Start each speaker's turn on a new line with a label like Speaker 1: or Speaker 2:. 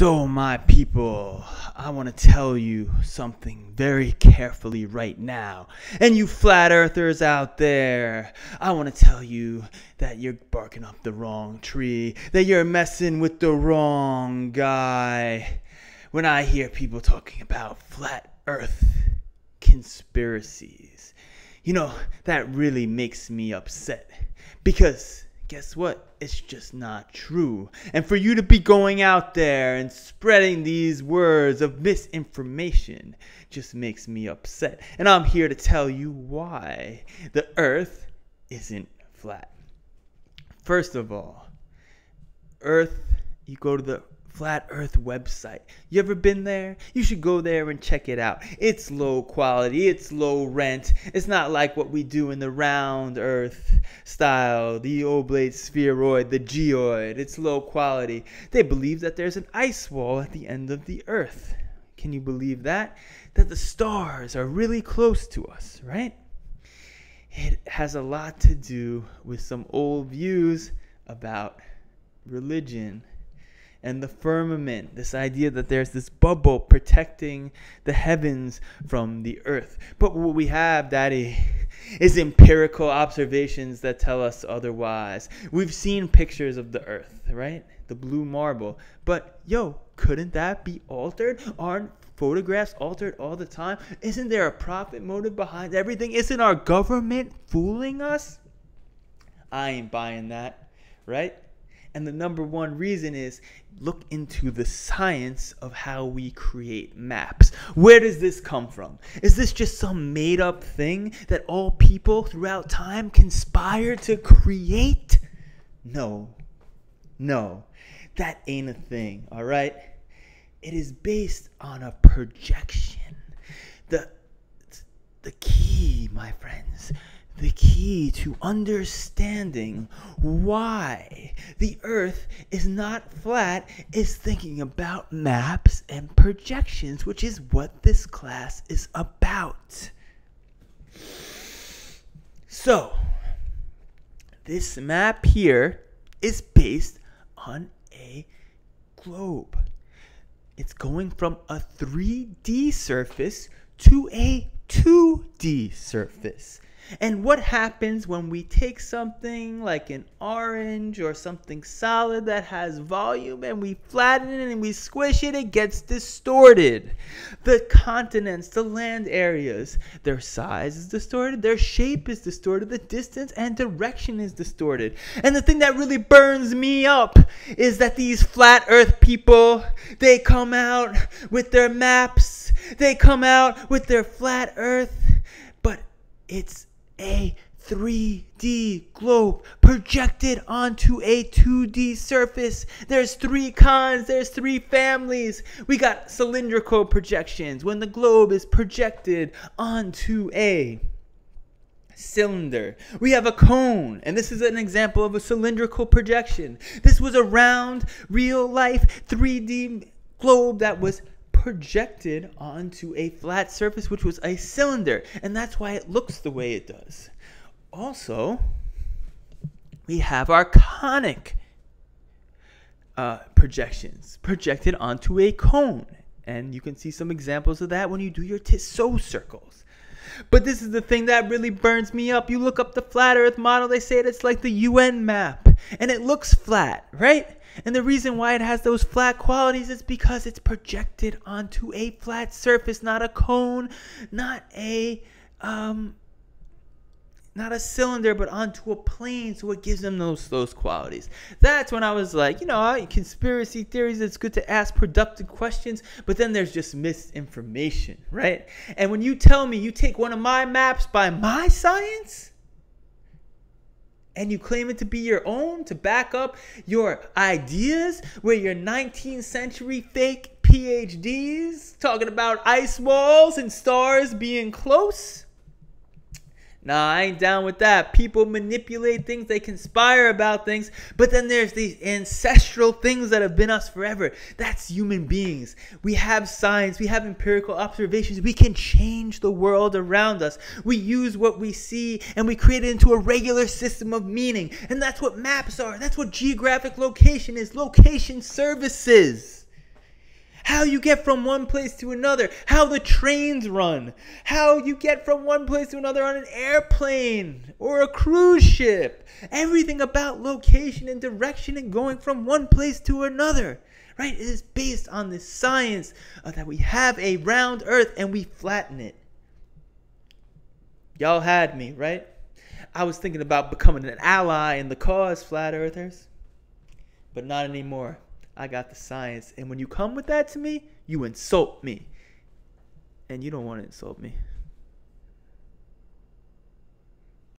Speaker 1: So, my people, I want to tell you something very carefully right now. And you flat earthers out there, I want to tell you that you're barking up the wrong tree, that you're messing with the wrong guy. When I hear people talking about flat earth conspiracies, that really makes me upset. Because guess what? It's just not true. And for you to be going out there and spreading these words of misinformation just makes me upset. And I'm here to tell you why the earth isn't flat. First of all, you go to the Flat Earth website. You ever been there? You should go there and check it out. It's low quality. It's low rent. It's not like what we do in the round earth style, the oblate spheroid, the geoid. It's low quality. They believe that there's an ice wall at the end of the earth. Can you believe that? That the stars are really close to us, right? It has a lot to do with some old views about religion and the firmament, this idea that there's this bubble protecting the heavens from the earth. But what we have, Daddy, is empirical observations that tell us otherwise. We've seen pictures of the earth, right? The blue marble. But, couldn't that be altered? Aren't photographs altered all the time? Isn't there a profit motive behind everything? Isn't our government fooling us? I ain't buying that, right? And the number one reason is look into the science of how we create maps. Where does this come from? Is this just some made up thing that all people throughout time conspire to create? No, that ain't a thing, all right? It is based on a projection. The key, my friends, the key to understanding why the earth is not flat is thinking about maps and projections, which is what this class is about. So, this map here is based on a globe. It's going from a 3D surface to a 2D surface. And what happens when we take something like an orange or something solid that has volume and we flatten it and we squish it, it gets distorted. The continents, the land areas, their size is distorted, their shape is distorted, the distance and direction is distorted. And the thing that really burns me up is that these flat earth people, they come out with their maps, they come out with their flat earth, but it's a 3D globe projected onto a 2D surface. There's three kinds, there's three families. We got cylindrical projections when the globe is projected onto a cylinder. We have a cone, and this is an example of a cylindrical projection. This was a round, real life 3D globe that was projected onto a flat surface, which was a cylinder, and that's why it looks the way it does. Also, we have our conic projections projected onto a cone, and you can see some examples of that when you do your Tissot circles. But this is the thing that really burns me up. You look up the flat earth model, they say it's like the UN map, and it looks flat, right? And the reason why it has those flat qualities is because it's projected onto a flat surface, not a cone, not a cylinder, but onto a plane, so it gives them those qualities. That's when I was like, conspiracy theories, it's good to ask productive questions, but then there's just misinformation, right? And when you tell me you take one of my maps by my science, and you claim it to be your own to back up your ideas with your 19th century fake PhDs talking about ice walls and stars being close? Nah, I ain't down with that. People manipulate things, they conspire about things, but then there's these ancestral things that have been us forever. That's human beings. We have science, we have empirical observations. We can change the world around us. We use what we see and we create it into a regular system of meaning. And that's what maps are. That's what geographic location is. Location services. how you get from one place to another, how the trains run, how you get from one place to another on an airplane or a cruise ship. Everything about location and direction and going from one place to another. Right? It is based on the science that we have a round earth and we flatten it. Y'all had me, right? I was thinking about becoming an ally in the cause, flat earthers. But not anymore. I got the science. And when you come with that to me, you insult me. And you don't want to insult me.